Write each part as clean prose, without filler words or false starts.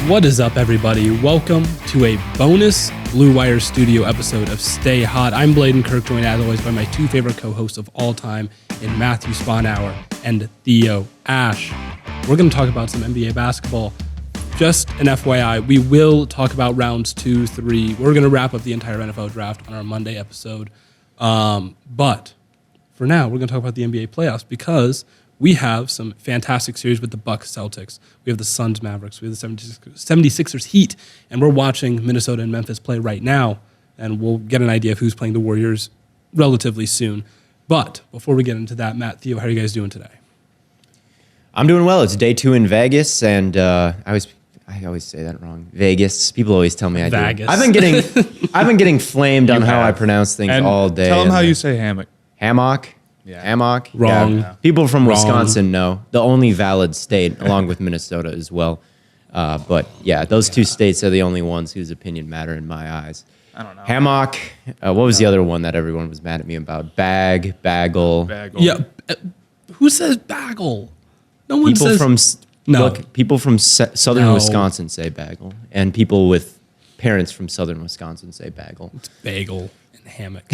What is up, everybody? Welcome to a bonus Blue Wire Studio episode of Stay Hot. I'm Blaiden Kirk, joined as always by my two favorite co-hosts of all time in Matthew Spawnhour and Theo Ash. We're going to talk about some NBA basketball. Just an FYI, we will talk about rounds 2, 3. We're going to wrap up the entire NFL draft on our Monday episode. But for now, we're going to talk about the NBA playoffs because we have some fantastic series with the Bucks Celtics. We have the Suns Mavericks. We have the 76ers Heat. And we're watching Minnesota and Memphis play right now. And we'll get an idea of who's playing the Warriors relatively soon. But before we get into that, Matt, Theo, how are you guys doing today? I'm doing well. It's day 2 in Vegas. And I always say that wrong. Vegas. People always tell me I Vegas. do. I've been getting flamed on how I pronounce things all day. Tell them how you say hammock. Hammock. Yeah. Hammock. Wrong. Yeah. People from Wrong. Wisconsin know. The only valid state, along with Minnesota as well. But yeah, those two states are the only ones whose opinion matter in my eyes. I don't know. Hammock. What was the other one that everyone was mad at me about? Bagel. Yeah. Who says bagel? No one People says... from No. Look, people from southern No. Wisconsin say bagel, and people with parents from southern Wisconsin say bagel. It's bagel and hammock.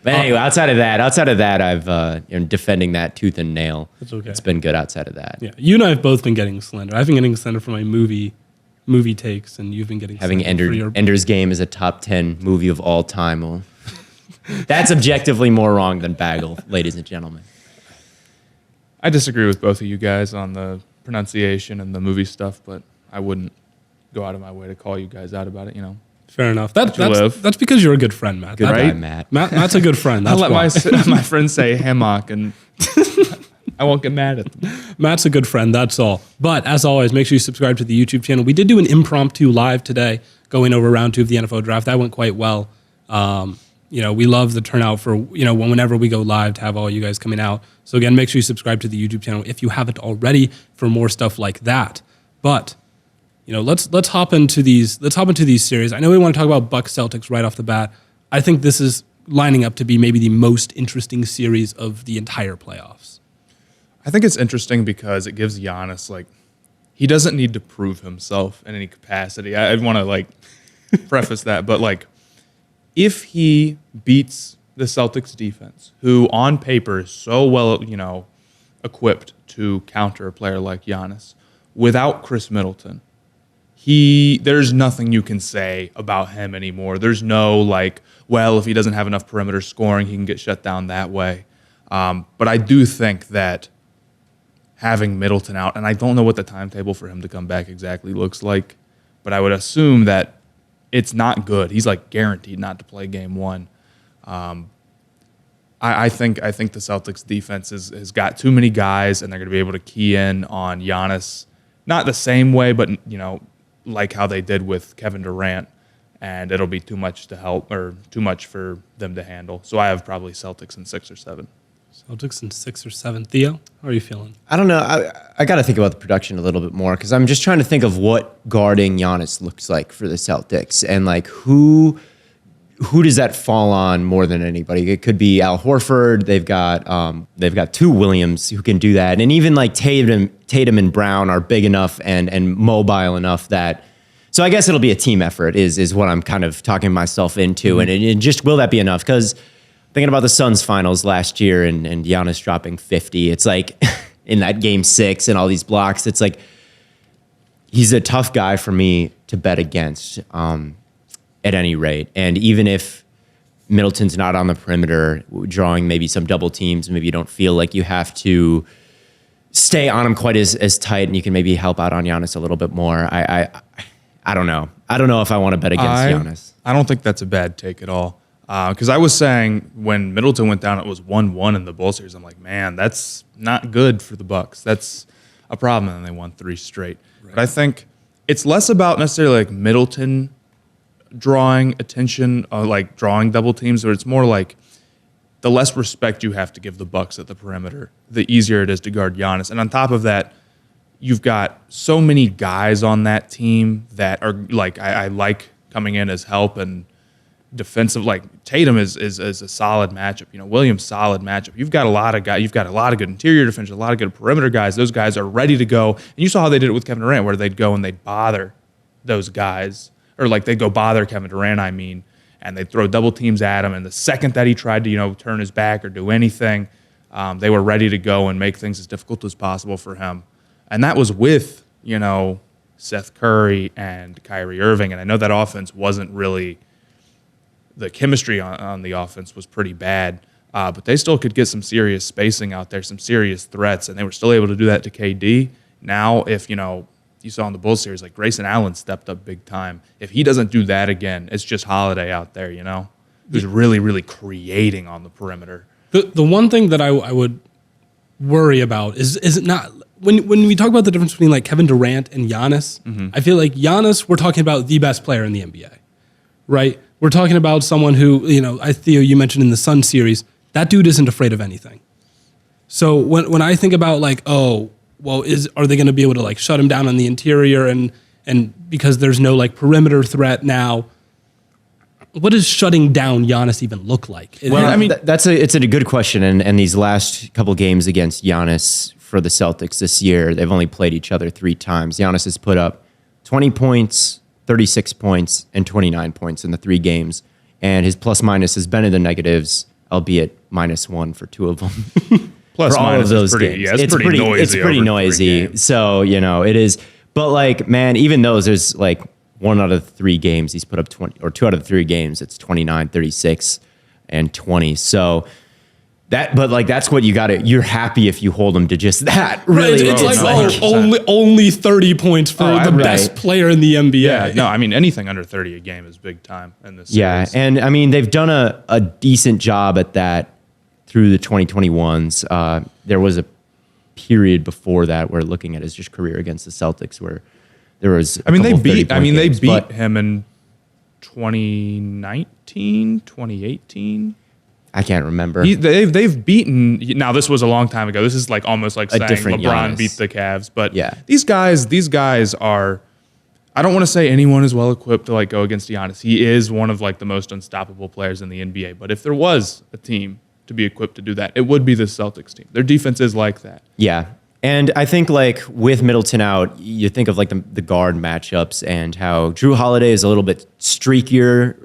But anyway, outside of that, I've defending that tooth and nail. That's okay. It's been good outside of that. Yeah, you and I have both been getting slender. I've been getting slender for my movie takes, and you've been getting Having slender for your... Ender's Game as a top 10 movie of all time. Well, that's objectively more wrong than bagel, ladies and gentlemen. I disagree with both of you guys on the pronunciation and the movie stuff, but I wouldn't go out of my way to call you guys out about it, you know. Fair enough. That's because you're a good friend, Matt. Good Right? guy, Matt. Matt's a good friend. I That's let why. my friends say hammock, and I won't get mad at them. Matt's a good friend. That's all. But as always, make sure you subscribe to the YouTube channel. We did do an impromptu live today, going over round 2 of the NFL draft. That went quite well. We love the turnout for whenever we go live to have all you guys coming out. So again, make sure you subscribe to the YouTube channel if you haven't already for more stuff like that. But let's hop into these series. I know we want to talk about Bucks Celtics right off the bat. I think this is lining up to be maybe the most interesting series of the entire playoffs. I think it's interesting because it gives Giannis, he doesn't need to prove himself in any capacity. I'd want to, preface that, but, if he beats the Celtics defense, who on paper is so well, equipped to counter a player like Giannis, without Chris Middleton, there's nothing you can say about him anymore. There's no if he doesn't have enough perimeter scoring, he can get shut down that way. But I do think that having Middleton out, and I don't know what the timetable for him to come back exactly looks like, but I would assume that it's not good. He's guaranteed not to play game 1. I think the Celtics defense has got too many guys, and they're going to be able to key in on Giannis, not the same way, but like how they did with Kevin Durant, and it'll be too much to help or too much for them to handle. So I have probably Celtics in 6 or 7. Celtics in 6 or 7. Theo, how are you feeling? I don't know. I got to think about the production a little bit more because I'm just trying to think of what guarding Giannis looks like for the Celtics and who does that fall on more than anybody? It could be Al Horford. They've got 2 Williams who can do that, and even Tatum and Brown are big enough and mobile enough that. So I guess it'll be a team effort. Is what I'm kind of talking myself into, and just will that be enough? Because thinking about the Suns finals last year and Giannis dropping 50, it's in that game 6 and all these blocks, it's he's a tough guy for me to bet against at any rate. And even if Middleton's not on the perimeter, drawing maybe some double teams, maybe you don't feel like you have to stay on him quite as tight and you can maybe help out on Giannis a little bit more. I don't know. I don't know if I want to bet against Giannis. I don't think that's a bad take at all. Because I was saying when Middleton went down, it was 1-1 in the Bulls series. I'm like, man, that's not good for the Bucks. That's a problem, and they won 3 straight. Right. But I think it's less about necessarily Middleton drawing attention, drawing double teams, but it's more the less respect you have to give the Bucks at the perimeter, the easier it is to guard Giannis. And on top of that, you've got so many guys on that team that are I like coming in as help and defensive, like Tatum is a solid matchup. Williams, solid matchup. You've got a lot of guys. You've got a lot of good interior defenders, a lot of good perimeter guys. Those guys are ready to go. And you saw how they did it with Kevin Durant, where they'd go and they'd bother those guys, or like they'd go bother Kevin Durant, and they'd throw double teams at him. And the second that he tried to, turn his back or do anything, they were ready to go and make things as difficult as possible for him. And that was with, Seth Curry and Kyrie Irving. And I know that offense wasn't really, the chemistry on the offense was pretty bad, but they still could get some serious spacing out there, some serious threats, and they were still able to do that to KD. Now, if, you saw in the Bulls series, like Grayson Allen stepped up big time. If he doesn't do that again, it's just Holiday out there, who's really, really creating on the perimeter. The one thing that I would worry about is it not when we talk about the difference between like Kevin Durant and Giannis. I feel like Giannis, we're talking about the best player in the NBA, right? We're talking about someone who, Theo, you mentioned in the Sun series, that dude isn't afraid of anything. So when I think about like, are they going to be able to like shut him down on the interior and because there's no like perimeter threat now, what does shutting down Giannis even look like? It's a good question. And these last couple games against Giannis for the Celtics this year, they've only played each other 3 times. Giannis has put up 20 points, 36 points, and 29 points in the 3 games. And his plus-minus has been in the negatives, albeit -1 for 2 of them. Plus for all of those games. Yeah, it's pretty noisy. It's pretty noisy. So, it is. But, like, man, even those, there's, like, 1 out of 3 games he's put up 20, or 2 out of 3 games, it's 29, 36, and 20. So... that's what you got to. You're happy if you hold them to just that. Really, it's only 30 points for the best player in the NBA. Yeah, no, anything under 30 a game is big time in this series. Yeah, and they've done a decent job at that through the 2021s. There was a period before that where looking at his just career against the Celtics where there was. They beat him in 2019, 2018. I can't remember. They've beaten. Now this was a long time ago. This is like almost like saying LeBron Giannis beat the Cavs. But yeah, these guys are. I don't want to say anyone is well equipped to like go against Giannis. He is one of like the most unstoppable players in the NBA. But if there was a team to be equipped to do that, it would be the Celtics team. Their defense is like that. Yeah, and I think like with Middleton out, you think of like the guard matchups and how Drew Holiday is a little bit streakier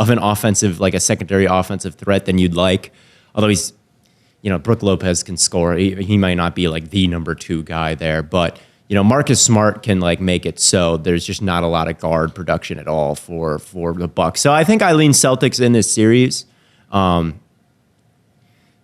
of an offensive, like a secondary offensive threat than you'd like. Although he's, Brook Lopez can score. He might not be like the number 2 guy there, but Marcus Smart can like make it so there's just not a lot of guard production at all for the Bucks. So I think I lean Celtics in this series.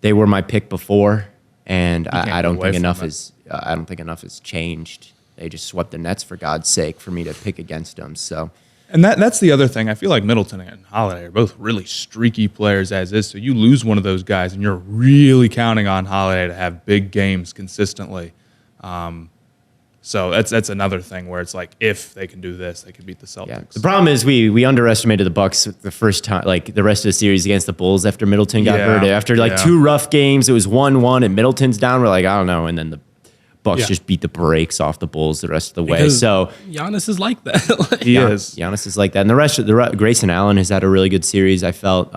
They were my pick before, and I don't think enough has changed. They just swept the Nets for God's sake for me to pick against them. So. And that's the other thing. I feel like Middleton and Holiday are both really streaky players as is. So you lose one of those guys, and you're really counting on Holiday to have big games consistently. So that's another thing where it's like if they can do this, they can beat the Celtics. Yeah. The problem is we underestimated the Bucks the first time, like the rest of the series against the Bulls after Middleton got hurt. After 2 rough games, it was 1-1, and Middleton's down. We're like, I don't know, and then the Bucks just beat the brakes off the Bulls the rest of the way. Because so Giannis is like that. He is. Giannis is like that. And the rest of Grayson Allen has had a really good series. I felt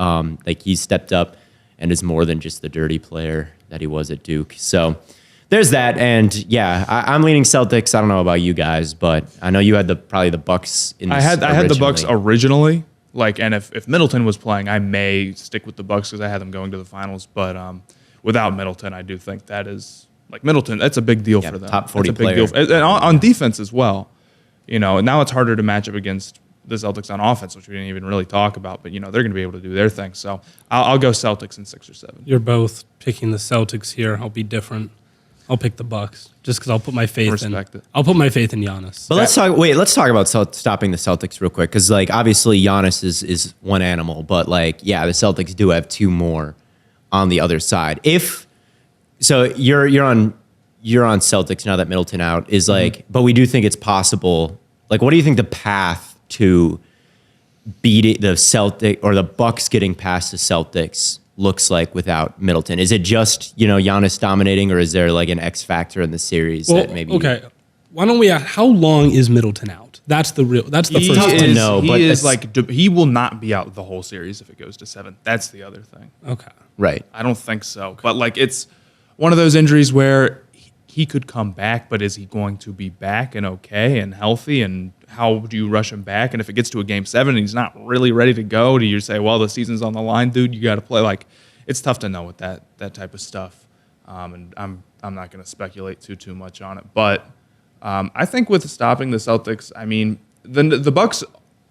like he's stepped up and is more than just the dirty player that he was at Duke. So there's that. And yeah, I'm leaning Celtics. I don't know about you guys, but I know you had probably the Bucks in this I had the Bucks originally. And if Middleton was playing, I may stick with the Bucks because I had them going to the finals. But without Middleton, I do think that is. Like Middleton, that's a big deal for them. Top 40 player. And on defense as well. Now it's harder to match up against the Celtics on offense, which we didn't even really talk about. But, they're going to be able to do their thing. So I'll go Celtics in 6 or 7. You're both picking the Celtics here. I'll be different. I'll pick the Bucks just because I'll put my faith in. I'll put my faith in Giannis. But let's talk about stopping the Celtics real quick because obviously Giannis is one animal, but the Celtics do have 2 more on the other side. So you're on Celtics now that Middleton out is but we do think it's possible. Like, what do you think the path to beat the Celtic or the Bucks getting past the Celtics looks like without Middleton? Is it just Giannis dominating, or is there like an X factor in the series that maybe? Okay, why don't we ask how long is Middleton out? That's the first He tough one. to is, know, he but is it's- he will not be out the whole series if it goes to 7. That's the other thing. Okay. Right. I don't think so. But like it's one of those injuries where he could come back, but is he going to be back and okay and healthy? And how do you rush him back? And if it gets to a game 7 and he's not really ready to go, do you say, well, the season's on the line, dude, you got to play? Like it's tough to know with that type of stuff. And I'm not going to speculate too much on it. But I think with stopping the Celtics, I mean, the Bucks.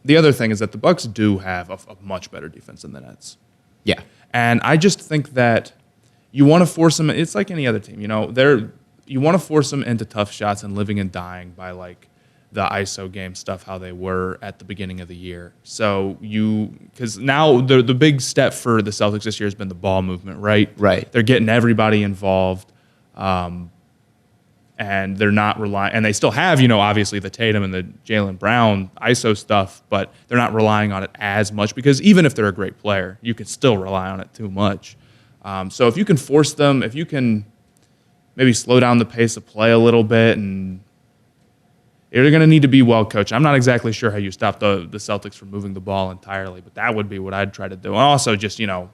The other thing is that the Bucks do have a much better defense than the Nets. Yeah. And I just think that you want to force them. It's like any other team, you know. You want to force them into tough shots and living and dying by like the ISO game stuff, how they were at the beginning of the year. So because now the big step for the Celtics this year has been the ball movement, right? Right. They're getting everybody involved, and they're not relying. And they still have, you know, obviously the Tatum and the Jaylen Brown ISO stuff, but they're not relying on it as much because even if they're a great player, you can still rely on it too much. So if you can force them, if you can maybe slow down the pace of play a little bit, and you're going to need to be well coached. I'm not exactly sure how you stop the Celtics from moving the ball entirely, but that would be what I'd try to do. And also just, you know,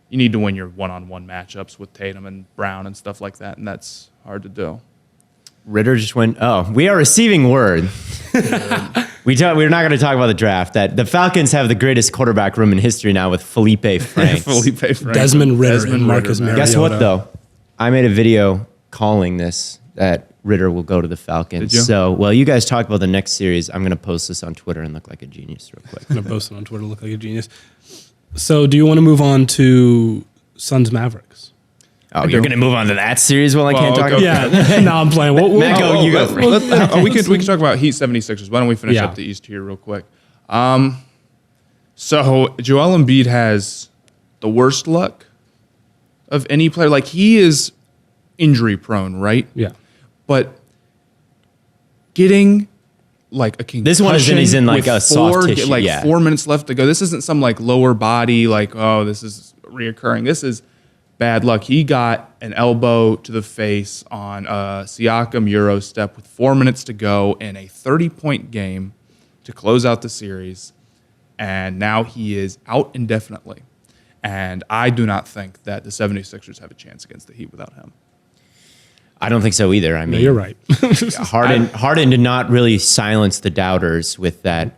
you need to win your one-on-one matchups with Tatum and Brown and stuff like that, and that's hard to do. Ritter just went, oh, we are receiving word. We're not going to talk about the draft. That the Falcons have the greatest quarterback room in history now with Felipe Franks. Desmond Ritter and Marcus Mariota. Guess what, though? I made a video calling this that Ritter will go to the Falcons. Did you? So, well, you guys talk about the next series. I'm going to post this on Twitter and look like a genius real quick. I'm going to post it on Twitter, look like a genius. So do you want to move on to Suns Mavericks? Oh, you're going to move on to that series while I can't talk okay. about Yeah, no, I'm playing. Matt, go, you go first. We can talk about Heat 76ers. Why don't we finish up the East here real quick? So Joel Embiid has the worst luck of any player. Like he is injury prone, right? Yeah. But getting like a concussion. This one is he's in like a soft tissue. Like yeah. 4 minutes left to go. This isn't some like lower body, like, oh, this is reoccurring. This is bad luck. He got an elbow to the face on a Siakam Euro step with 4 minutes to go in a 30-point game to close out the series. And now he is out indefinitely. And I do not think that the 76ers have a chance against the Heat without him. I don't think so either. I mean, You're right. Harden did not really silence the doubters with that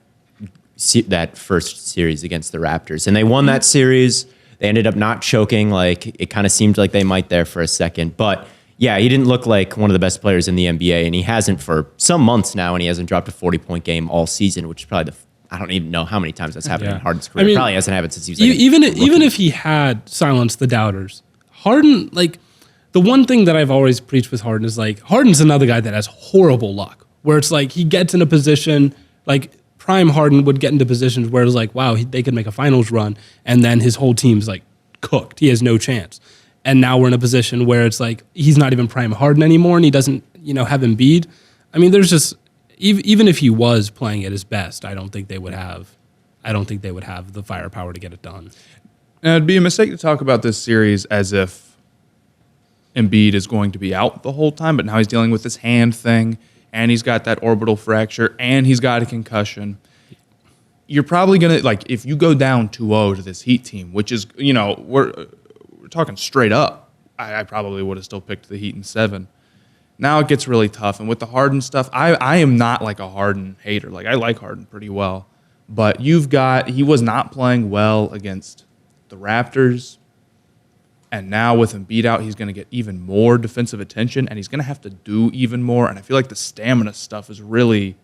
first series against the Raptors. And they won that series. They ended up not choking. Like it kind of seemed like they might there for a second. But yeah, he didn't look like one of the best players in the NBA. And he hasn't for some months now. And he hasn't dropped a 40-point game all season, which is probably I don't even know how many times that's happened in Harden's career. I mean, probably hasn't happened since he was like even if he had silenced the doubters, Harden, like the one thing that I've always preached with Harden is like Harden's another guy that has horrible luck, where it's like he gets in a position like prime Harden would get into positions where it's like, wow, they could make a finals run, and then his whole team's like cooked. He has no chance. And now we're in a position where it's like he's not even prime Harden anymore, and he doesn't, have Embiid. I mean, there's just even if he was playing at his best, I don't think they would have the firepower to get it done. And it'd be a mistake to talk about this series as if Embiid is going to be out the whole time, but now he's dealing with this hand thing, and he's got that orbital fracture, and he's got a concussion. You're probably going to, like, if you go down 2-0 to this Heat team, which is, we're talking straight up, I probably would have still picked the Heat in 7. Now it gets really tough. And with the Harden stuff, I am not like a Harden hater. Like, I like Harden pretty well. But he was not playing well against the Raptors. And now with Embiid out, he's going to get even more defensive attention, and he's going to have to do even more. And I feel like the stamina stuff is really,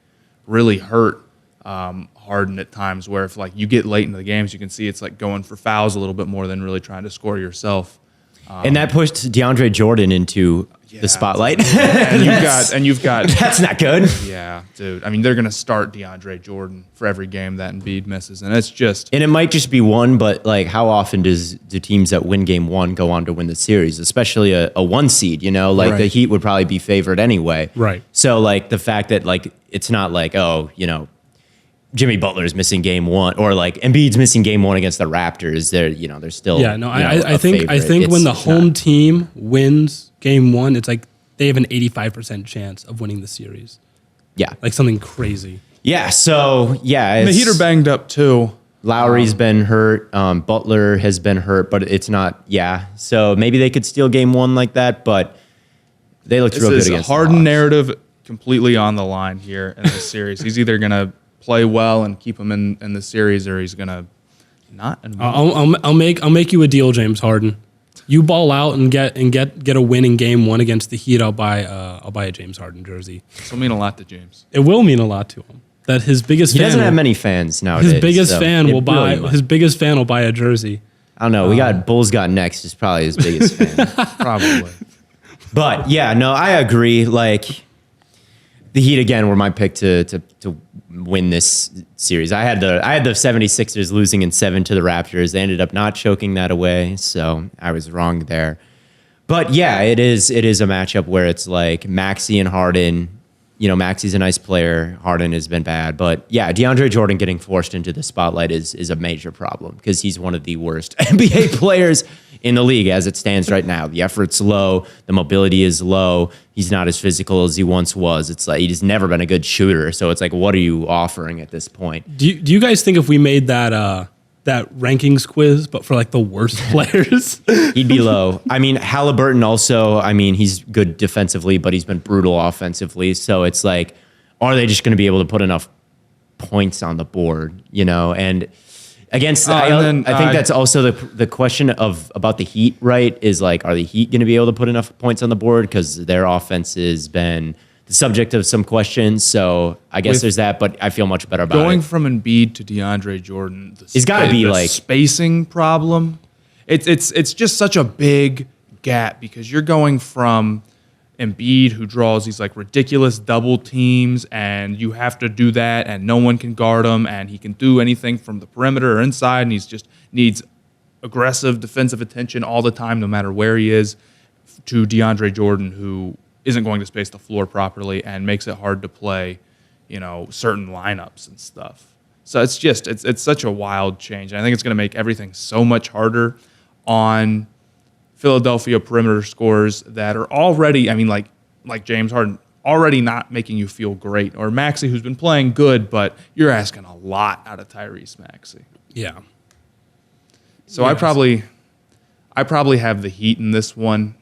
really hurt Harden at times, where if like you get late into the games, you can see it's like going for fouls a little bit more than really trying to score yourself. And that pushed DeAndre Jordan into the spotlight. and you've got that's not good. Yeah, dude. I mean, they're going to start DeAndre Jordan for every game that Embiid misses, and it's just. And it might just be one, but like, how often do teams that win game 1 go on to win the series? Especially a 1 seed, like right. The Heat would probably be favored anyway. Right. So like the fact that like it's not like Jimmy Butler's missing game 1 or like Embiid's missing game 1 against the Raptors. They're still I think when the home team wins game 1, it's like they have an 85% chance of winning the series. Yeah, like something crazy. Yeah. So yeah, The Heat are banged up too. Lowry's been hurt. Butler has been hurt, but it's not. Yeah. So maybe they could steal game one like that, but they looked real good against the Harden Hawks. narrative completely on the line here in this series. He's either going to play well and keep him in the series, or he's going to not. And I'll make you a deal, James Harden. You ball out and get a win in game one against the Heat. I'll buy a James Harden jersey. This will mean a lot to James. It will mean a lot to him. That his biggest He fan doesn't have many fans nowadays. his biggest so fan it will buy really might. his biggest fan will buy a jersey. I don't know. We got Bulls got next is probably his biggest fan. Probably. But yeah, no, I agree. Like the Heat again were my pick to win this series. I had the 76ers losing in 7 to the Raptors. They ended up not choking that away, so I was wrong there. But yeah, it is a matchup where it's like Maxey and Harden. You know, Maxey's a nice player. Harden has been bad. But yeah, DeAndre Jordan getting forced into the spotlight is a major problem because he's one of the worst NBA players in the league as it stands right now. The effort's low. The mobility is low. He's not as physical as he once was. It's like he's never been a good shooter. So it's like, what are you offering at this point? Do you guys think if we made that rankings quiz, but for like the worst players? He'd be low. I mean, Halliburton also, he's good defensively, but he's been brutal offensively. So it's like, are they just going to be able to put enough points on the board, you know? And against, I think that's also the question about the Heat, right? Is like, are the Heat going to be able to put enough points on the board? Because their offense has been the subject of some questions. So I guess there's that, but I feel much better about Going it. from Embiid to DeAndre Jordan, It's got to be the like spacing problem. It's just such a big gap because you're going from Embiid, who draws these like ridiculous double teams, and you have to do that, and no one can guard him, and he can do anything from the perimeter or inside, and he's just needs aggressive defensive attention all the time, no matter where he is, to DeAndre Jordan, who isn't going to space the floor properly and makes it hard to play, you know, certain lineups and stuff. So it's such a wild change. And I think it's going to make everything so much harder on Philadelphia perimeter scorers that are already, like James Harden, already not making you feel great. Or Maxey, who's been playing good, but you're asking a lot out of Tyrese Maxey. Yeah. So yes. I probably have the Heat in this one.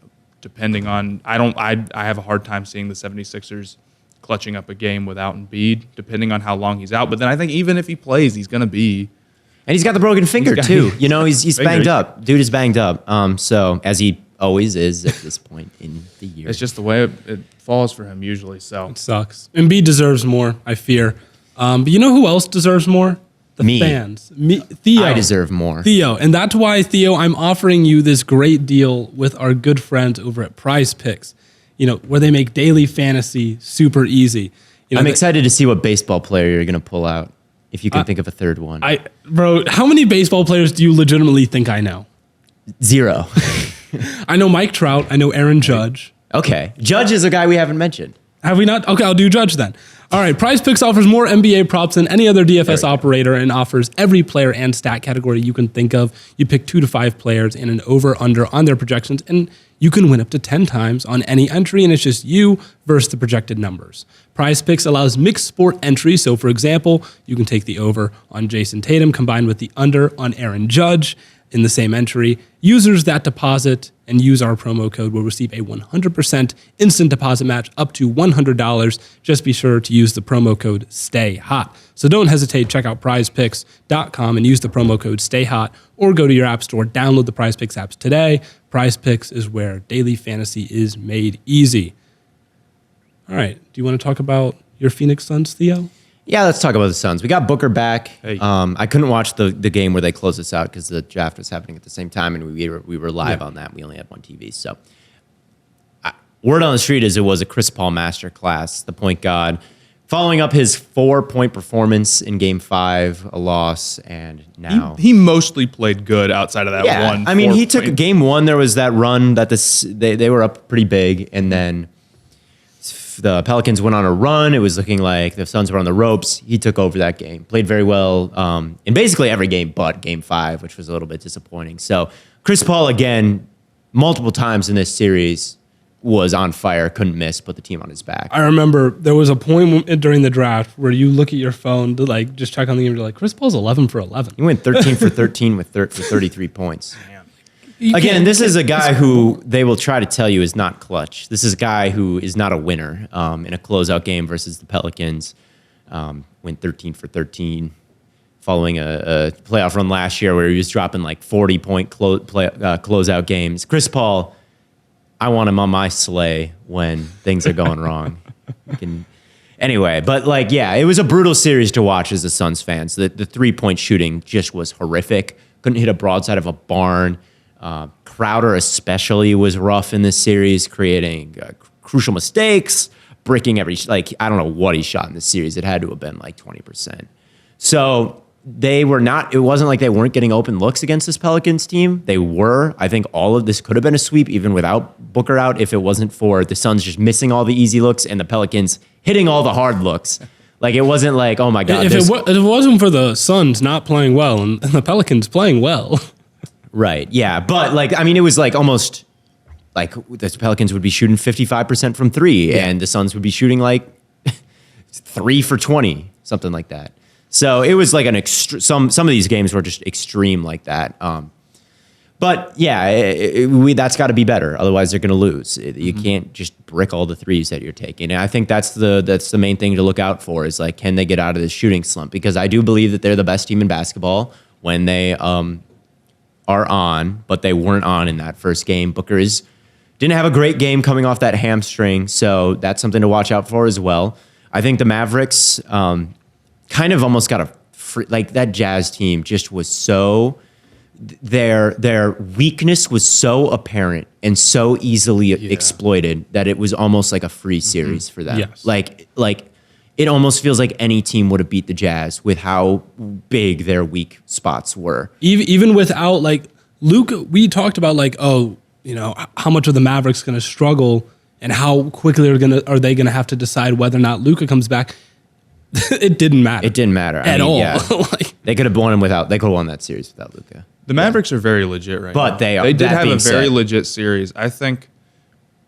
Depending on, I have a hard time seeing the 76ers clutching up a game without Embiid, depending on how long he's out. But then I think even if he plays, he's going to be... And he's got the broken finger, too. You know, he's banged up. Dude is banged up. So, as he always is at this point in the year. It's just the way it falls for him usually, so... It sucks. Embiid deserves more, I fear. But you know who else deserves more? The fans. Theo. I deserve more. Theo. And that's why, Theo, I'm offering you this great deal with our good friends over at PrizePicks, you know, where they make daily fantasy super easy. You know, I'm excited to see what baseball player you're going to pull out, if you can think of a third one. Bro, how many baseball players do you legitimately think I know? 0. I know Mike Trout. I know Aaron Judge. Okay. Judge is a guy we haven't mentioned. Have we not? Okay, I'll do Judge then. All right, PrizePicks offers more NBA props than any other DFS operator and offers every player and stat category you can think of. You pick 2 to 5 players and an over-under on their projections, and you can win up to 10 times on any entry, and it's just you versus the projected numbers. PrizePicks allows mixed sport entry, so for example, you can take the over on Jason Tatum combined with the under on Aaron Judge in the same entry. Users that deposit and use our promo code will receive a 100% instant deposit match up to $100. Just be sure to use the promo code STAYHOT. So don't hesitate. Check out prizepicks.com and use the promo code STAYHOT, or go to your app store, download the PrizePicks apps today. PrizePicks is where daily fantasy is made easy. All right. Do you want to talk about your Phoenix Suns, Theo? Yeah, let's talk about the Suns. We got Booker back. Hey. I couldn't watch the game where they closed us out because the draft was happening at the same time, and we were live on that. We only had one TV. So, word on the street is it was a Chris Paul masterclass, the point guard, following up his 4-point performance in Game 5, a loss, and now he mostly played good outside of that one. I mean, he took Game 1. There was that run that they were up pretty big, and then the Pelicans went on a run. It was looking like the Suns were on the ropes. He took over that game, played very well in basically every game but Game 5, which was a little bit disappointing. So Chris Paul, again, multiple times in this series, was on fire, couldn't miss, put the team on his back. I remember there was a point during the draft where you look at your phone to like just check on the game. You're like, Chris Paul's 11 for 11. He went 13 for 13 with for 33 points. You Again, can't- this is a guy who they will try to tell you is not clutch. This is a guy who is not a winner in a closeout game versus the Pelicans. Went 13 for 13 following a playoff run last year where he was dropping like 40-point closeout games. Chris Paul, I want him on my sleigh when things are going wrong. Anyway, but like, yeah, it was a brutal series to watch as a Suns fans. The 3-point shooting just was horrific. Couldn't hit a broadside of a barn. Crowder especially was rough in this series, creating crucial mistakes, breaking every, like, I don't know what he shot in this series. It had to have been like 20%. So they were not, it wasn't like they weren't getting open looks against this Pelicans team. They were. I think all of this could have been a sweep even without Booker out if it wasn't for the Suns just missing all the easy looks and the Pelicans hitting all the hard looks. Like, it wasn't like, oh my God. if it wasn't for the Suns not playing well and the Pelicans playing well. Right, yeah. But, like, I mean, it was like almost like the Pelicans would be shooting 55% from three, and the Suns would be shooting like 3 for 20, something like that. So it was like some of these games were just extreme like that. But yeah, that's got to be better. Otherwise, they're going to lose. You can't just brick all the threes that you're taking. And I think that's the main thing to look out for is like, can they get out of this shooting slump? Because I do believe that they're the best team in basketball when they are on, but they weren't on in that first game. Booker didn't have a great game coming off that hamstring, so that's something to watch out for as well. I think the Mavericks kind of almost got like that Jazz team just was so, their weakness was so apparent and so easily exploited that it was almost like a free series for them. Yes. Like it almost feels like any team would have beat the Jazz with how big their weak spots were. Even without like Luka, we talked about like, oh, you know, how much are the Mavericks going to struggle and how quickly are they going to have to decide whether or not Luka comes back. It didn't matter. It didn't matter at all. Yeah. Like, they could have won that series without Luka. The Mavericks are very legit right now. But they are. They did that have a being very said- legit series. I think,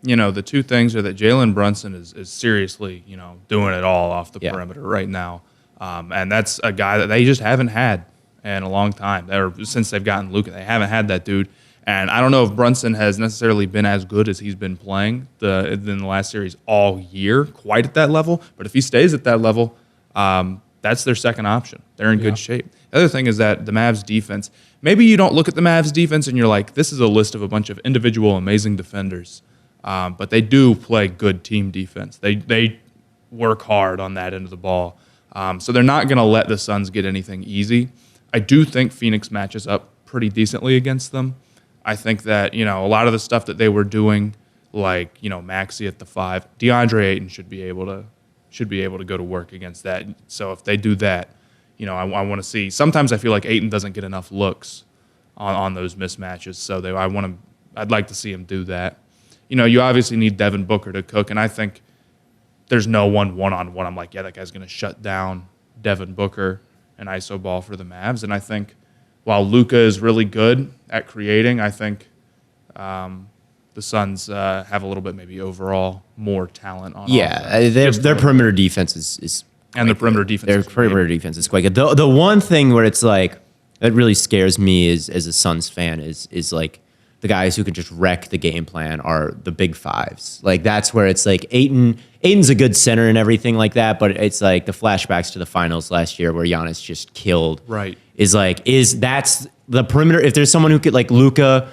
you know, the two things are that Jalen Brunson is seriously, you know, doing it all off the perimeter right now. And that's a guy that they just haven't had in a long time. Since they've gotten Luka, they haven't had that dude. And I don't know if Brunson has necessarily been as good as he's been playing in the last series all year, quite at that level. But if he stays at that level, that's their second option. They're in good shape. The other thing is that the Mavs defense, maybe you don't look at the Mavs defense and you're like, this is a list of a bunch of individual amazing defenders. But they do play good team defense. They work hard on that end of the ball. So they're not going to let the Suns get anything easy. I do think Phoenix matches up pretty decently against them. I think that, you know, a lot of the stuff that they were doing, like, you know, Maxey at the 5, DeAndre Ayton should be able to go to work against that. So if they do that, you know, I want to see. Sometimes I feel like Ayton doesn't get enough looks on those mismatches. So I'd like to see him do that. You know, you obviously need Devin Booker to cook, and I think there's no one-on-one. I'm like, yeah, that guy's going to shut down Devin Booker and iso ball for the Mavs. And I think while Luka is really good at creating, I think the Suns have a little bit maybe overall more talent on offense. Their perimeter defense is and the perimeter defense. Their perimeter defense is quite good. The one thing where it's like that really scares me as a Suns fan is like the guys who can just wreck the game plan are the big fives. Like that's where it's like Aiden's a good center and everything like that, but it's like the flashbacks to the finals last year where Giannis just killed. Right. That's the perimeter. If there's someone who could like Luka,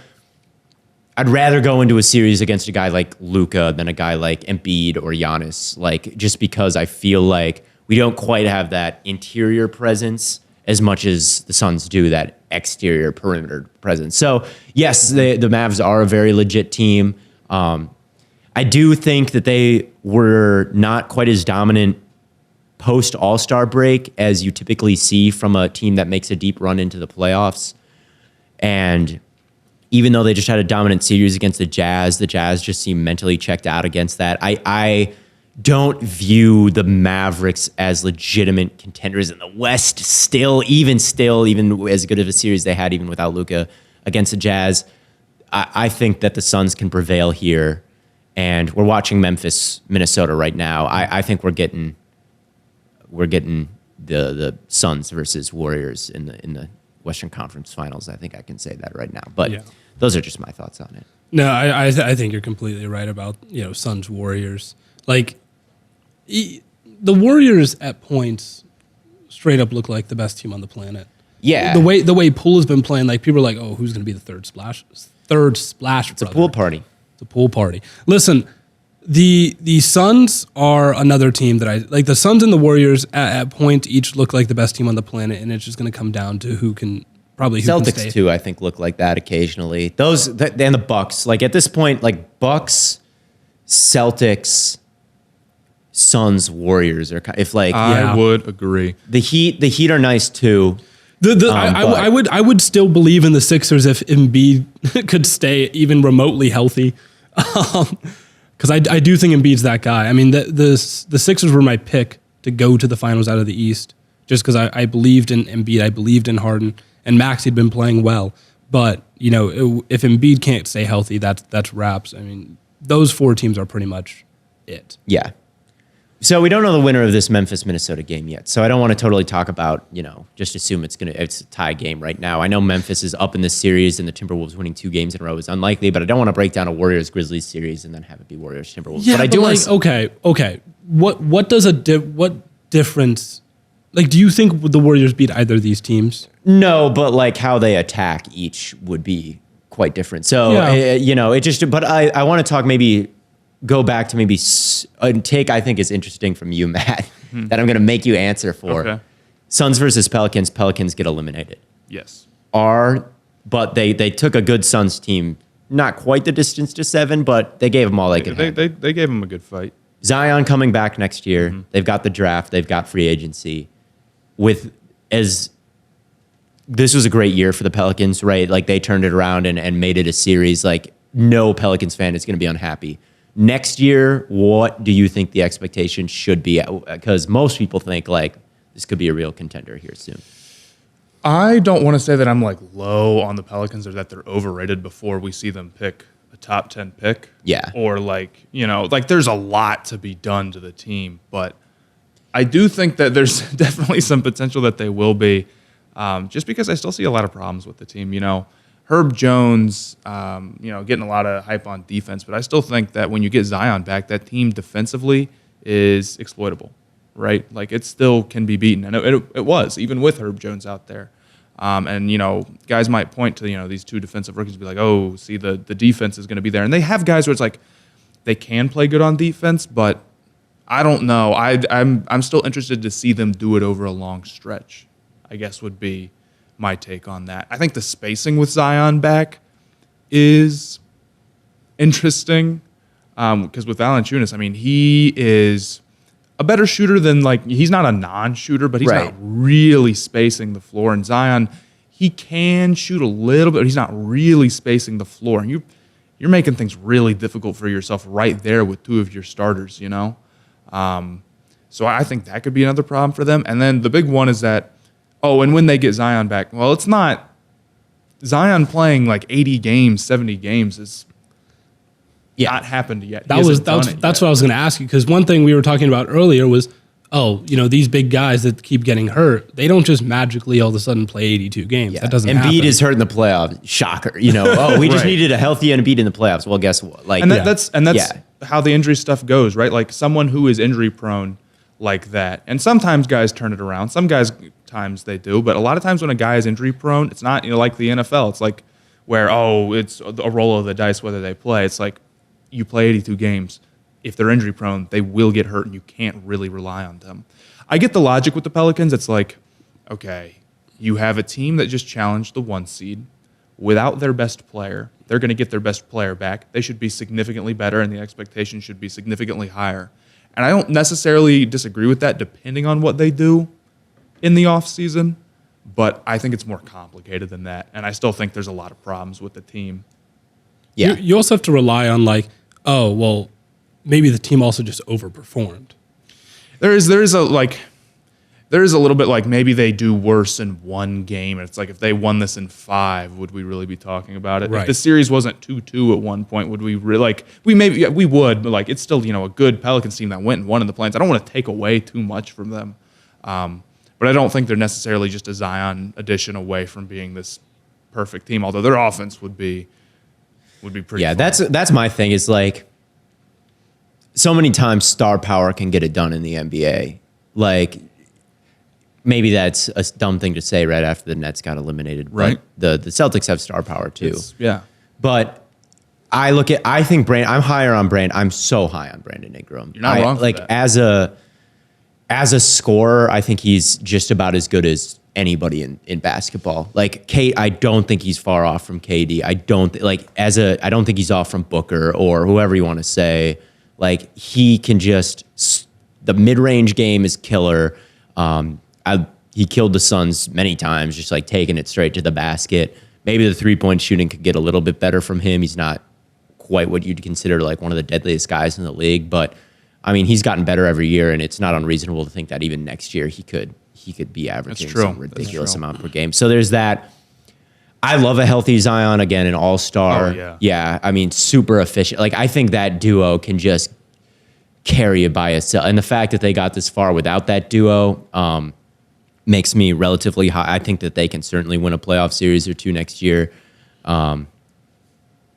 I'd rather go into a series against a guy like Luka than a guy like Embiid or Giannis. Like just because I feel like we don't quite have that interior presence as much as the Suns do that exterior perimeter presence. So yes, the Mavs are a very legit team. I do think that they were not quite as dominant post All-Star break as you typically see from a team that makes a deep run into the playoffs. And even though they just had a dominant series against the Jazz just seemed mentally checked out against that. I don't view the Mavericks as legitimate contenders in the West still, even as good of a series they had even without Luka against the Jazz. I think that the Suns can prevail here and we're watching Memphis, Minnesota right now. I think we're getting the Suns versus Warriors in the Western Conference Finals. I think I can say that right now. But those are just my thoughts on it. No, I think you're completely right about Suns Warriors. Like the Warriors at points straight up look like the best team on the planet. Yeah, the way Poole has been playing, like people are like, oh, who's going to be the third splash? It's a pool party. It's a pool party. Listen, the Suns are another team that I like. The Suns and the Warriors at point each look like the best team on the planet, and it's just going to come down to who can Celtics stay. too, I think, look like that occasionally. And the Bucks. Like at this point, like Bucks, Celtics, Suns, Warriors are if like I would agree. The Heat are nice too. I would still believe in the Sixers if Embiid could stay even remotely healthy, because I do think Embiid's that guy. I mean, the Sixers were my pick to go to the finals out of the East, just because I believed in Embiid, I believed in Harden, and Max had been playing well. But if Embiid can't stay healthy, that's wraps. I mean, those four teams are pretty much it. Yeah. So we don't know the winner of this Memphis-Minnesota game yet. So I don't want to totally talk about, just assume it's a tie game right now. I know Memphis is up in this series and the Timberwolves winning 2 games in a row is unlikely, but I don't want to break down a Warriors-Grizzlies series and then have it be Warriors-Timberwolves. Yeah, but I do want to... Okay. What does what difference... Like, do you think the Warriors beat either of these teams? No, but like how they attack each would be quite different. So, it just... But I want to talk go back to maybe a take I think is interesting from you, Matt, that I'm going to make you answer for. Okay. Suns versus Pelicans. Pelicans get eliminated. Yes. But they took a good Suns team, not quite the distance to 7, but they gave them all they could have. They gave them a good fight. Zion coming back next year. Mm-hmm. They've got the draft. They've got free agency. This was a great year for the Pelicans, right? Like they turned it around and made it a series. Like no Pelicans fan is going to be unhappy. Next year, what do you think the expectation should be? Because most people think like this could be a real contender here soon. I don't want to say that I'm like low on the Pelicans or that they're overrated before we see them pick a top 10 pick. Yeah. Or like there's a lot to be done to the team, but I do think that there's definitely some potential that they will be, just because I still see a lot of problems with the team. Herb Jones, getting a lot of hype on defense, but I still think that when you get Zion back, that team defensively is exploitable, right? Like it still can be beaten, and it was even with Herb Jones out there. And guys might point to these 2 defensive rookies and be like, oh, see the defense is going to be there, and they have guys where it's like they can play good on defense, but I don't know. I'm still interested to see them do it over a long stretch, I guess would be my take on that. I think the spacing with Zion back is interesting because with Valanciunas, I mean, he is a better shooter than he's not a non-shooter, but he's not really spacing the floor. And Zion, he can shoot a little bit, but he's not really spacing the floor. And you're making things really difficult for yourself right there with 2 of your starters, So I think that could be another problem for them. And then the big one is that, and when they get Zion back, well, it's not Zion playing like 80 games, 70 games is not happened yet. That's what I was going to ask you, because one thing we were talking about earlier was, these big guys that keep getting hurt, they don't just magically all of a sudden play 82 games. Yeah. That doesn't happen. Embiid is hurt in the playoffs. Shocker. We just needed a healthy Embiid in the playoffs. Well, guess what? That's how the injury stuff goes, right? Like someone who is injury prone like that. And sometimes guys turn it around. Some guys times they do, but a lot of times when a guy is injury prone, it's not like the NFL. It's like where it's a roll of the dice whether they play. It's like you play 82 games. If they're injury prone, they will get hurt, and you can't really rely on them. I get the logic with the Pelicans. It's like, okay, you have a team that just challenged the 1 seed without their best player. They're going to get their best player back. They should be significantly better, and the expectation should be significantly higher. And I don't necessarily disagree with that depending on what they do in the offseason, but I think it's more complicated than that. And I still think there's a lot of problems with the team. Yeah. You also have to rely on maybe the team also just overperformed. There is there is a little bit like maybe they do worse in one game. And it's like if they won this in 5, would we really be talking about it? Right. If the series wasn't 2-2 at one point, would we really we would, but like it's still, a good Pelicans team that went and won in the play-ins. I don't want to take away too much from them. But I don't think they're necessarily just a Zion addition away from being this perfect team, although their offense would be pretty fun. That's my thing is like so many times star power can get it done in the NBA. Like maybe that's a dumb thing to say right after the Nets got eliminated. Right. But the Celtics have star power too. Yeah. But I think I'm higher on Brandon. I'm so high on Brandon Ingram. You're not wrong for like that. as a scorer, I think he's just about as good as anybody in basketball. Like I don't think he's far off from KD. I don't think he's off from Booker or whoever you want to say. Like he can the mid-range game is killer. He killed the Suns many times, just like taking it straight to the basket. Maybe the 3-point shooting could get a little bit better from him. He's not quite what you'd consider like one of the deadliest guys in the league, but I mean, he's gotten better every year, and it's not unreasonable to think that even next year he could be averaging some ridiculous amount per game. So there's that. I love a healthy Zion, again, an all-star. Oh, yeah, I mean, super efficient. Like I think that duo can just carry it by itself, and the fact that they got this far without that duo makes me relatively high. I think that they can certainly win a playoff series or two next year.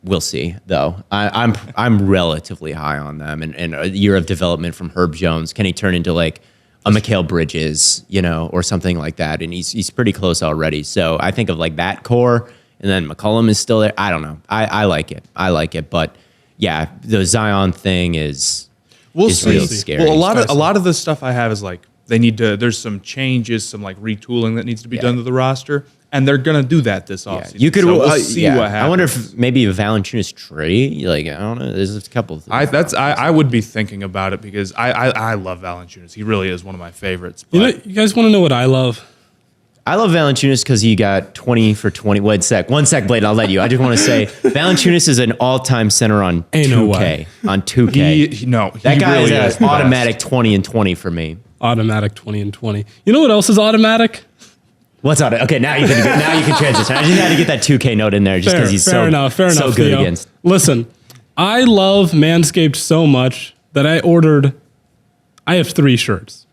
We'll see, though. I'm relatively high on them, and a year of development from Herb Jones. Can he turn into like a Mikal Bridges, or something like that? And he's pretty close already. So I think of like that core, and then McCollum is still there. I don't know. I like it, but yeah, the Zion thing is really scary. Well, a lot of the stuff I have is like there's some changes, some like retooling that needs to be done to the roster. And they're gonna do that this offseason. You could we'll see what happens. I wonder if maybe a Valanciunas trade. Like I don't know. There's a couple of things. I would be thinking about it because I love Valanciunas. He really is one of my favorites. But You guys want to know what I love? I love Valanciunas because he got 20 for 20. One sec, Blaiden. I'll let you. I just want to say Valanciunas is an all-time center on 2K. No way. On 2K, that guy really is an automatic 20 and 20 for me. Automatic 20 and 20. You know what else is automatic? What's on it? Okay, now you can transition. I just had to get that 2K note in there just because he's fair enough, so good Theo. against. Listen, I love Manscaped so much that I have 3 shirts.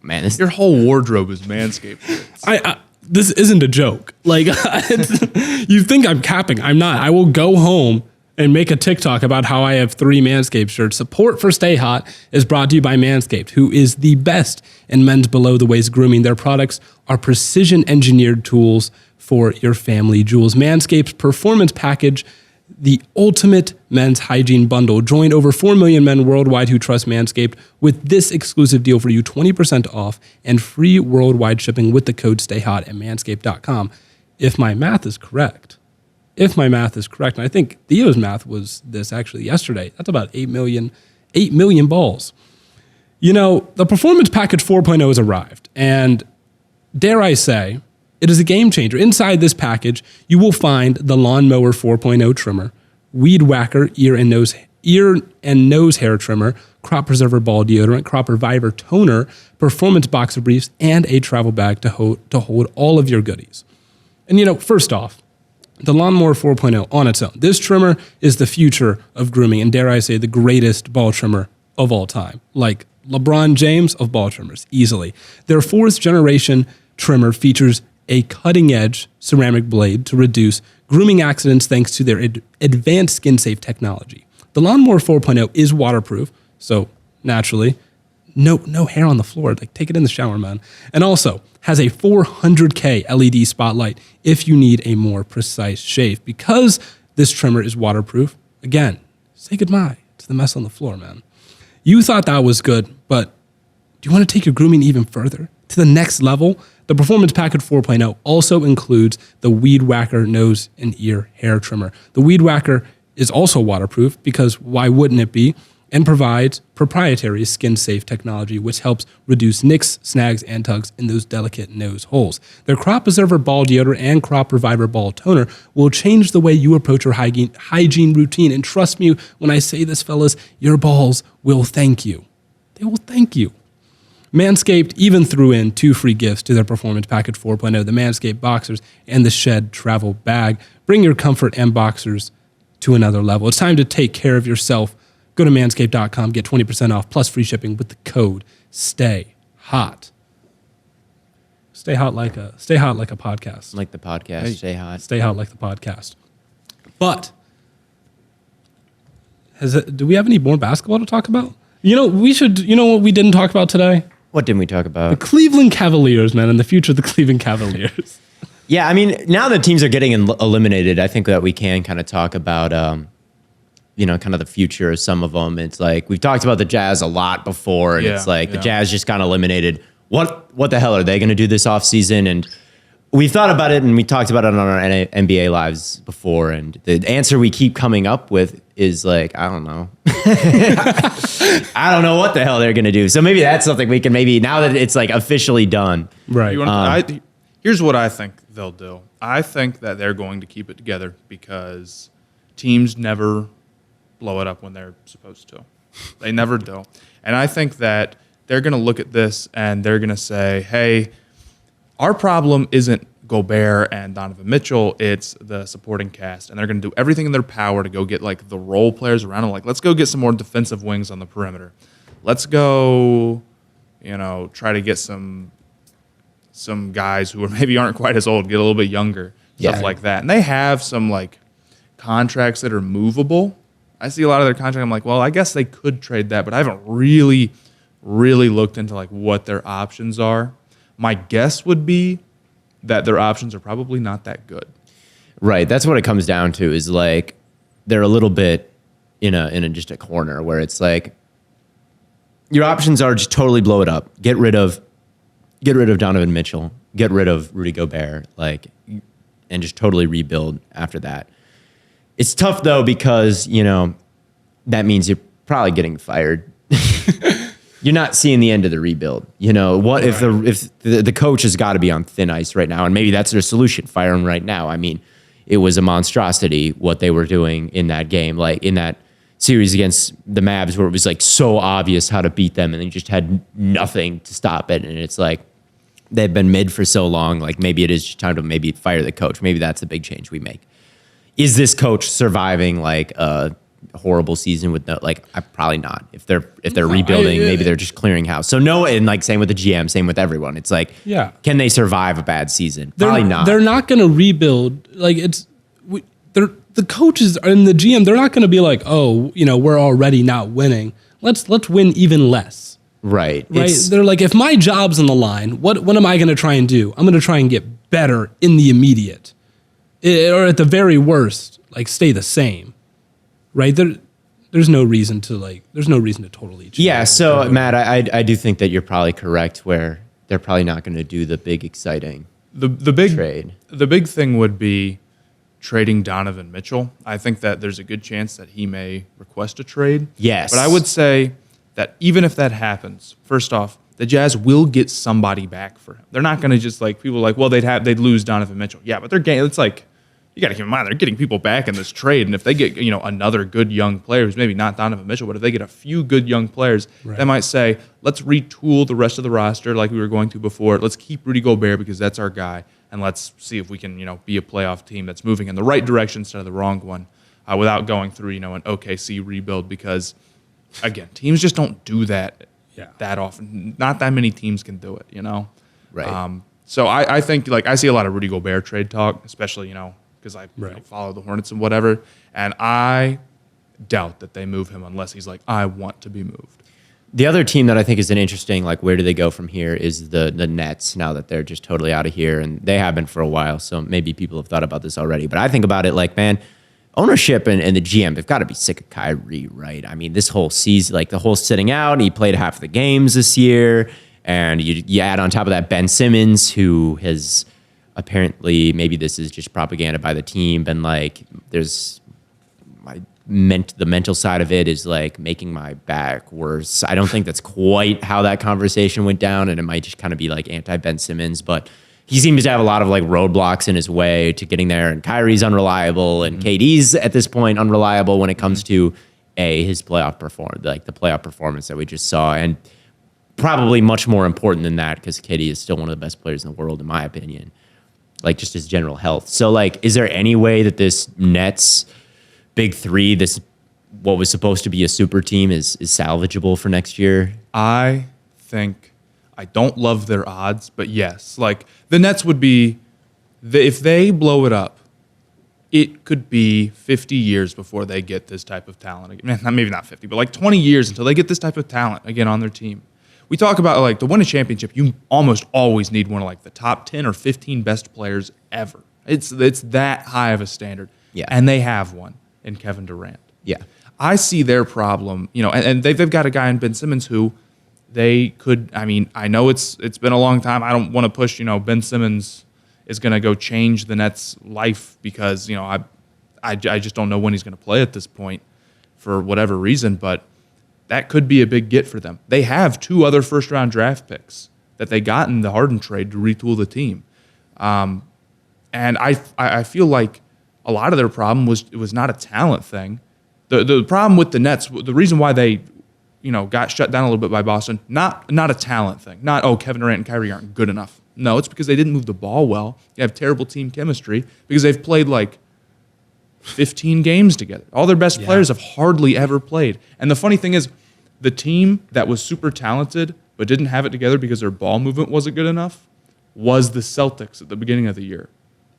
Man, your whole wardrobe is Manscaped. This isn't a joke. Like, you think I'm capping. I'm not. I will go home and make a TikTok about how I have 3 Manscaped shirts. Support for Stay Hot is brought to you by Manscaped, who is the best in men's below-the-waist grooming. Their products are precision-engineered tools for your family jewels. Manscaped's Performance Package, the ultimate men's hygiene bundle. Join over 4 million men worldwide who trust Manscaped with this exclusive deal for you, 20% off and free worldwide shipping with the code STAYHOT at manscaped.com. If my math is correct, and I think Theo's math was this actually yesterday, that's about 8 million balls. The Performance Package 4.0 has arrived, and dare I say, it is a game changer. Inside this package, you will find the Lawnmower 4.0 trimmer, Weed Whacker ear and nose hair trimmer, Crop Preserver ball deodorant, Crop Reviver toner, Performance boxer briefs, and a travel bag to hold all of your goodies. And first off, the Lawnmower 4.0 on its own. This trimmer is the future of grooming, and dare I say, the greatest ball trimmer of all time. Like LeBron James of ball trimmers, easily. Their 4th generation trimmer features a cutting-edge ceramic blade to reduce grooming accidents thanks to their advanced skin-safe technology. The Lawnmower 4.0 is waterproof, so naturally, no hair on the floor. Like, take it in the shower, man. And also has a 400K LED spotlight if you need a more precise shave. Because this trimmer is waterproof, again, say goodbye to the mess on the floor, man. You thought that was good, but do you want to take your grooming even further to the next level? The Performance Package 4.0 also includes the Weed Whacker nose and ear hair trimmer. The Weed Whacker is also waterproof because why wouldn't it be? And provides proprietary skin-safe technology, which helps reduce nicks, snags, and tugs in those delicate nose holes. Their Crop Preserver ball deodorant and Crop Reviver ball toner will change the way you approach your hygiene routine. And trust me when I say this, fellas, your balls will thank you. They will thank you. Manscaped even threw in 2 free gifts to their Performance Package 4.0, the Manscaped Boxers and the Shed Travel Bag. Bring your comfort and boxers to another level. It's time to take care of yourself. Go to manscaped.com, get 20% off plus free shipping with the code STAYHOT. Stay hot like a podcast. Like the podcast, Hey. stay hot. Stay hot like the podcast. But do we have any more basketball to talk about? You know what we didn't talk about today? What didn't we talk The about? Cleveland Cavaliers, man, and the future of the Cleveland Cavaliers. Yeah, I mean, now that teams are getting eliminated, I think that we can kind of talk about, kind of the future of some of them. It's like we've talked about the Jazz a lot before, and it's like the Jazz just got eliminated. What the hell are they going to do this offseason? And we thought about it, and we talked about it on our NBA lives before, and the answer we keep coming up with is like, I don't know. I don't know what the hell they're going to do. So maybe that's something we can now that it's like officially done. Right. Here's what I think they'll do. I think that they're going to keep it together because teams never blow it up when they're supposed to. They never do. And I think that they're going to look at this and they're going to say, hey, our problem isn't Gobert and Donovan Mitchell, it's the supporting cast. And they're going to do everything in their power to go get like the role players around them. Like, let's go get some more defensive wings on the perimeter. Let's go, try to get some guys who maybe aren't quite as old, get a little bit younger, stuff like that. And they have some like contracts that are movable. I see a lot of their contracts. I'm like, well, I guess they could trade that, but I haven't really looked into like what their options are. My guess would be that their options are probably not that good. Right. That's what it comes down to is like they're a little bit in just a corner where it's like your options are just totally blow it up. Get rid of Donovan Mitchell, get rid of Rudy Gobert, and just totally rebuild after that. It's tough though because, that means you're probably getting fired. You're not seeing the end of the rebuild. What if the coach has got to be on thin ice right now, and maybe that's their solution, fire him right now. I mean, it was a monstrosity what they were doing in that game, like in that series against the Mavs, where it was like so obvious how to beat them, and they just had nothing to stop it. And it's like they've been mid for so long, like maybe it is just time to maybe fire the coach. Maybe that's the big change we make. Is this coach surviving like a horrible season with probably not. If they're rebuilding, maybe they're just clearing house. So no, and like same with the GM, same with everyone. It's like, can they survive a bad season? Probably not. They're not going to rebuild. Like the coaches and the GM, they're not going to be like, oh, we're already not winning. Let's win even less. Right. They're like, if my job's on the line, what am I going to try and do? I'm going to try and get better in the immediate, or at the very worst, like stay the same. Right. There's no reason to totally change. Yeah. So Matt, I do think that you're probably correct where they're probably not going to do the big exciting the big trade. The big thing would be trading Donovan Mitchell. I think that there's a good chance that he may request a trade. Yes. But I would say that even if that happens, first off, the Jazz will get somebody back for him. They're not going to just like people like, well, they'd lose Donovan Mitchell. Yeah, but they're getting, it's like, you got to keep in mind, they're getting people back in this trade. And if they get, another good young player who's maybe not Donovan Mitchell, but if they get a few good young players, they might say, let's retool the rest of the roster like we were going to before. Let's keep Rudy Gobert because that's our guy. And let's see if we can, be a playoff team that's moving in the right direction instead of the wrong one without going through, an OKC rebuild. Because, again, teams just don't do that that often. Not that many teams can do it, Right. So I think, I see a lot of Rudy Gobert trade talk, especially, because I follow the Hornets and whatever. And I doubt that they move him unless he's like, I want to be moved. The other team that I think is an interesting, where do they go from here is the Nets, now that they're just totally out of here. And they have been for a while, so maybe people have thought about this already. But I think about it man, ownership and the GM, they've got to be sick of Kyrie, right? I mean, this whole season, the whole sitting out, he played half the games this year. And you add on top of that Ben Simmons, who has apparently, maybe this is just propaganda by the team, been there's the mental side of it is making my back worse. I don't think that's quite how that conversation went down, and it might just kind of be anti Ben Simmons, but he seems to have a lot of roadblocks in his way to getting there, and Kyrie's unreliable, and KD's at this point unreliable when it comes to his playoff performance, the playoff performance that we just saw. And probably much more important than that because KD is still one of the best players in the world, in my opinion. Like just his general health. So like, is there any way that this Nets big three, this what was supposed to be a super team, is salvageable for next year? I think I don't love their odds, but yes, like the Nets would be, if they blow it up, it could be 50 years before they get this type of talent again. Maybe not 50, but like 20 years until they get this type of talent again on their team. We talk about like to win a championship, you almost always need one of like the top 10 or 15 best players ever. It's that high of a standard. Yeah. And they have one in Kevin Durant. Yeah. I see their problem, and they've got a guy in Ben Simmons who they could, I know it's been a long time. I don't want to push, Ben Simmons is going to go change the Nets' life because, I just don't know when he's going to play at this point for whatever reason, but that could be a big get for them. They have 2 other first-round draft picks that they got in the Harden trade to retool the team. And I feel like a lot of their problem was not a talent thing. The problem with the Nets, the reason why they, got shut down a little bit by Boston, not a talent thing. Not, Kevin Durant and Kyrie aren't good enough. No, it's because they didn't move the ball well. You have terrible team chemistry because they've played like 15 games together. All their best players have hardly ever played. And the funny thing is, the team that was super talented but didn't have it together because their ball movement wasn't good enough was the Celtics at the beginning of the year.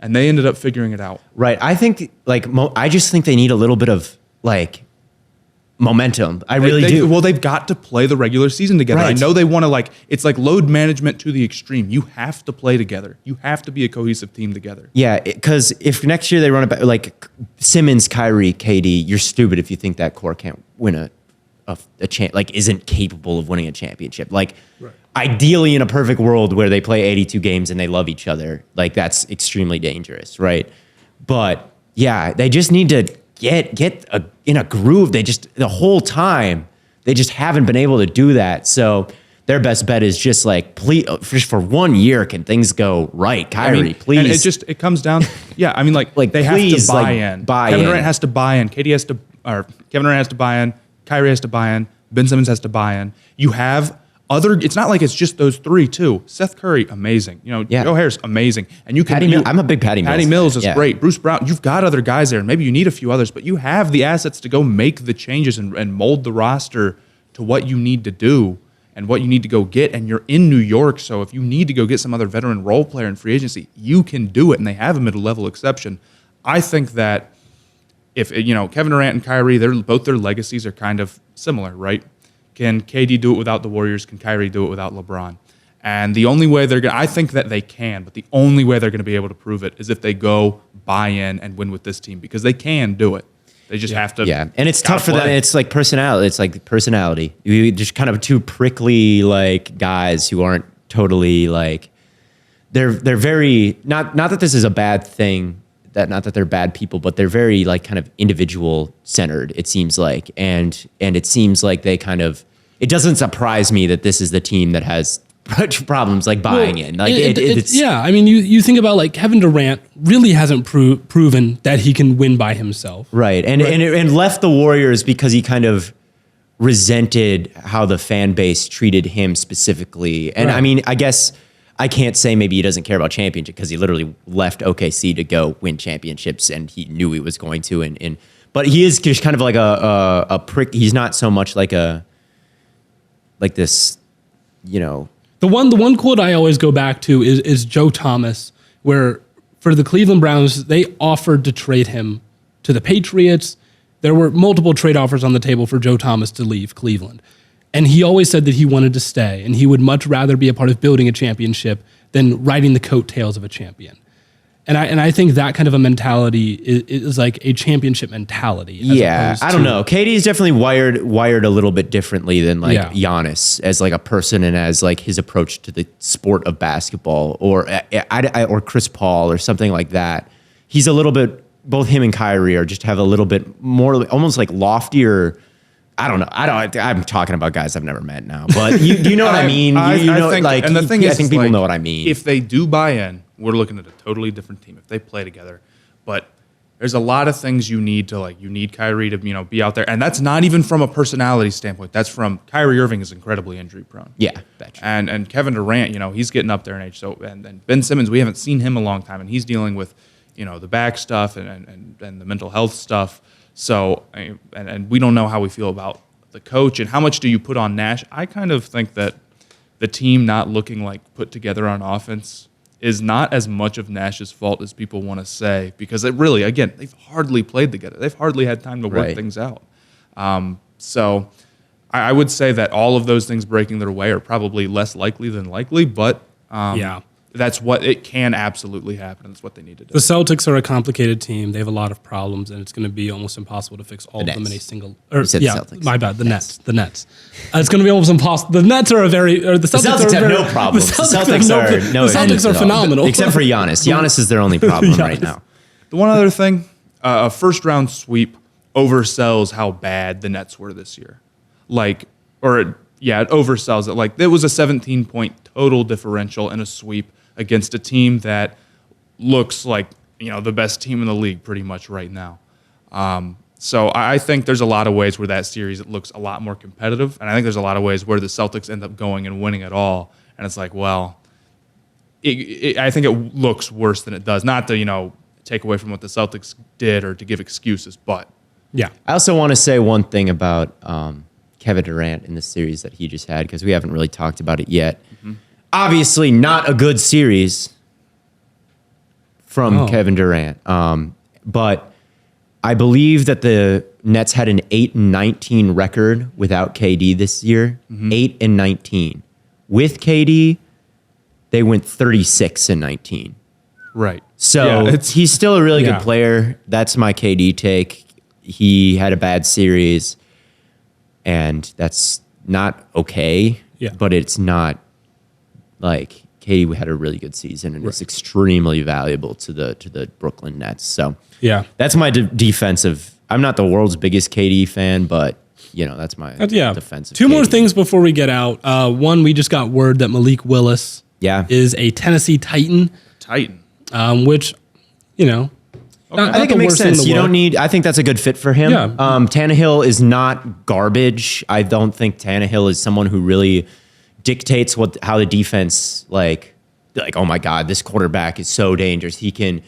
And they ended up figuring it out. Right. I think I just think they need a little bit of like momentum. I really do. Well, they've got to play the regular season together. Right. I know they want to it's like load management to the extreme. You have to play together. You have to be a cohesive team together. Yeah, because if next year they run it back, like Simmons, Kyrie, KD, you're stupid if you think that core can't win a isn't capable of winning a championship. Like ideally in a perfect world where they play 82 games and they love each other, like that's extremely dangerous, right? But yeah, they just need to get in a groove. The whole time they just haven't been able to do that. So their best bet is just like, please, just for 1 year, can things go right? Kyrie, please. And it comes down. Yeah, they have to buy in. Kevin Durant has to buy in. Kevin Durant has to buy in. Kyrie has to buy in. Ben Simmons has to buy in. You have it's not like it's just those 3 too. Seth Curry, amazing. Joe Harris, amazing. And you can. I'm a big Patty Mills. Patty Mills is great. Bruce Brown, you've got other guys there, and maybe you need a few others, but you have the assets to go make the changes and mold the roster to what you need to do and what you need to go get. And you're in New York, so if you need to go get some other veteran role player in free agency, you can do it, and they have a middle-level exception. I think that if Kevin Durant and Kyrie, both their legacies are kind of similar, right? Can KD do it without the Warriors? Can Kyrie do it without LeBron? And the only way I think that they can, but the only way they're going to be able to prove it is if they go buy in and win with this team, because they can do it. They just have to. Yeah, and it's tough for them. It's like personality. It's like personality. You just kind of 2 prickly like guys who aren't totally like. They're very not that this is a bad thing. Not that they're bad people, but they're very like kind of individual centered, it seems like. And it seems like they kind of, it doesn't surprise me that this is the team that has problems like buying in. Like it's yeah. You think about like Kevin Durant really hasn't proven that he can win by himself. Right. And left the Warriors because he kind of resented how the fan base treated him specifically. And I guess I can't say maybe he doesn't care about championship because he literally left OKC to go win championships and he knew he was going to. But he is just kind of like a prick. He's not so much like this, The one quote I always go back to is Joe Thomas, where for the Cleveland Browns, they offered to trade him to the Patriots. There were multiple trade offers on the table for Joe Thomas to leave Cleveland. And he always said that he wanted to stay, and he would much rather be a part of building a championship than riding the coattails of a champion. And I think that kind of a mentality is like a championship mentality. Yeah, I don't know. KD is definitely wired a little bit differently than Giannis as like a person and as like his approach to the sport of basketball, or Chris Paul or something like that. He's a little bit. Both him and Kyrie are just have a little bit more, almost like loftier. I don't know. I'm talking about guys I've never met now, but you know what I mean. I think people know what I mean. If they do buy in, we're looking at a totally different team if they play together. But there's a lot of things you need Kyrie to, be out there. And that's not even from a personality standpoint. That's from Kyrie Irving is incredibly injury prone. Yeah, betcha. And Kevin Durant, he's getting up there in age. So and Ben Simmons, we haven't seen him a long time, and he's dealing with, the back stuff and the mental health stuff. So and we don't know how we feel about the coach and how much do you put on Nash. I kind of think that the team not looking like put together on offense is not as much of Nash's fault as people want to say, because it really, again, they've hardly played together. They've hardly had time to work things out. So I would say that all of those things breaking their way are probably less likely than likely, but that's what it can absolutely happen. That's what they need to do. The Celtics are a complicated team. They have a lot of problems, and it's going to be almost impossible to fix all of them in a single. You said the Celtics. My bad. The Nets. It's going to be almost impossible. The Nets are the Celtics have no problems. The Celtics are phenomenal, except for Giannis. Giannis is their only problem right now. The one other thing, a first-round sweep oversells how bad the Nets were this year. It oversells it. There was a 17-point total differential in a sweep against a team that looks like, the best team in the league pretty much right now. So I think there's a lot of ways where that series it looks a lot more competitive, and I think there's a lot of ways where the Celtics end up going and winning it all, and it's like, well, I think it looks worse than it does. Not to, take away from what the Celtics did or to give excuses, but. Yeah. I also want to say one thing about Kevin Durant in the series that he just had, because we haven't really talked about it yet. Mm-hmm. Obviously, not a good series from Kevin Durant. But I believe that the Nets had an 8-19 record without KD this year. 8-19. With KD, they went 36-19. Right. So he's still a really good player. That's my KD take. He had a bad series, and that's not okay. Yeah. But it's not. KD had a really good season and is extremely valuable to the Brooklyn Nets. So that's my defensive. I'm not the world's biggest KD fan, but that's my defensive. Two more things before we get out. One, we just got word that Malik Willis is a Tennessee Titan, which I think it makes sense. You don't need. I think that's a good fit for him. Yeah. Tannehill is not garbage. I don't think Tannehill is someone who really dictates how the defense oh my God, this quarterback is so dangerous. He can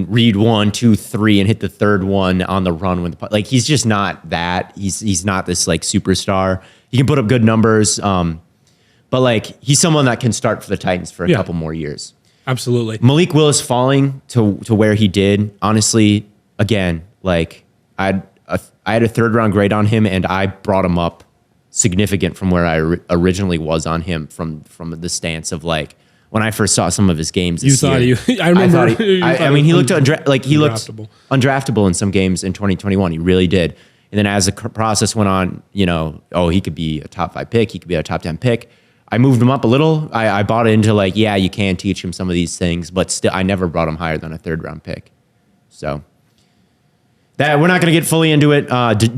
read 1, 2, 3 and hit the third one on the run when he's just not that. He's not this superstar. He can put up good numbers, but he's someone that can start for the Titans for a couple more years. Absolutely. Malik Willis falling to where he did, honestly, again, I had a third round grade on him, and I brought him up significant from where I originally was on him from the stance of when I first saw some of his games. You thought I remember. He looked undraftable in some games in 2021. He really did. And then as the process went on, he could be a top 5 pick. He could be a top 10 pick. I moved him up a little. I bought into you can teach him some of these things, but still, I never brought him higher than a third round pick. So that we're not going to get fully into it.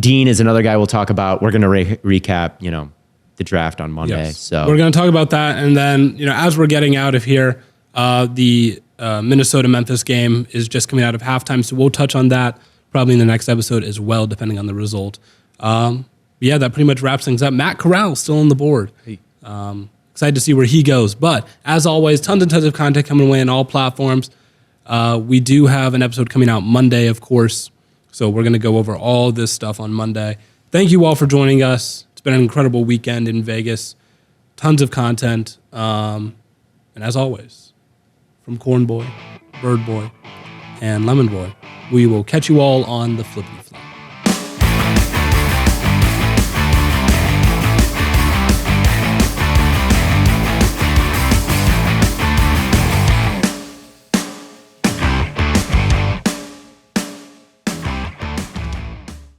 Dean is another guy we'll talk about. We're going to recap, the draft on Monday. Yes. So we're going to talk about that, and then as we're getting out of here, the Minnesota-Memphis game is just coming out of halftime, so we'll touch on that probably in the next episode as well, depending on the result. That pretty much wraps things up. Matt Corral still on the board. Hey. Excited to see where he goes. But as always, tons and tons of content coming away on all platforms. We do have an episode coming out Monday, of course. So we're going to go over all this stuff on Monday. Thank you all for joining us. It's been an incredible weekend in Vegas. Tons of content. And as always, from Corn Boy, Bird Boy, and Lemon Boy, we will catch you all on the flippity flop.